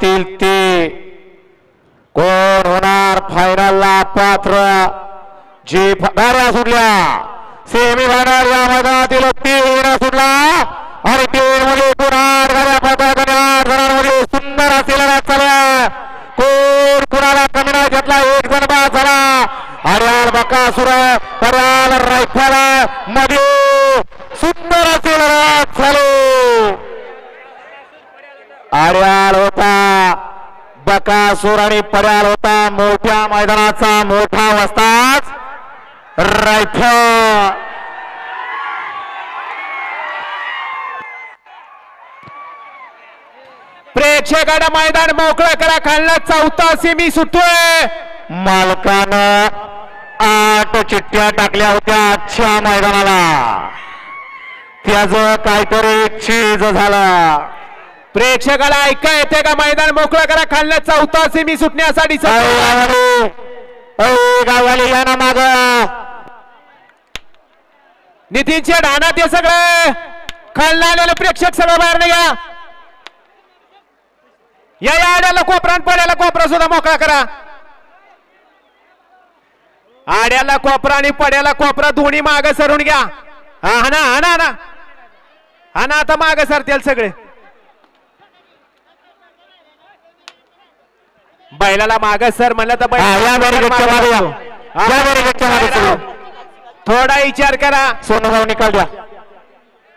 ते कोण होणार फायनलला पात्र जी गाड्या सुटल्या सेमी फायनल या मैदानातील तीन सुटला आणि तीन मध्ये पुन्हा गाड्या पथकामध्ये सुंदर असे लढत चालू कोण कुणाला कमी नाही घेतला एक जण बाद झाला हरियाल बकासूर हरियाल रायफल मध्ये सुंदर असे लढत चालू हरियाल होता बकासूर आणि पड्याल होता मोठ्या मैदानाचा मोठा वस्ताद रायफल प्रेक्षकांना मैदान मोकळं करा खालना चौथा सेमी सुटतोय मालकानं 8 चिठ्ठ्या टाकल्या होत्या आजच्या मैदानाला त्याचं काहीतरी चीज झालं प्रेक्षकाला ऐका येते का मैदान मोकळं करा खालना चौथा सेमी सुटण्यासाठी गाववाले या ना माग नितीनचे ढाणा ते सगळे खालना आलेले प्रेक्षक सगळं बाहेर निघा या आड्याला कोपरा पड्याला कोपरा सुद्धा मोकळा करा आड्याला कोपरा आणि पड्याला कोपरा दोन्ही माग सरून घ्या हा ना हा ना हा ना हा ना आता माग सरतील सगळे बैलाला माग सर म्हणलं तर बैल थोडा विचार करा सोनं निकाल द्या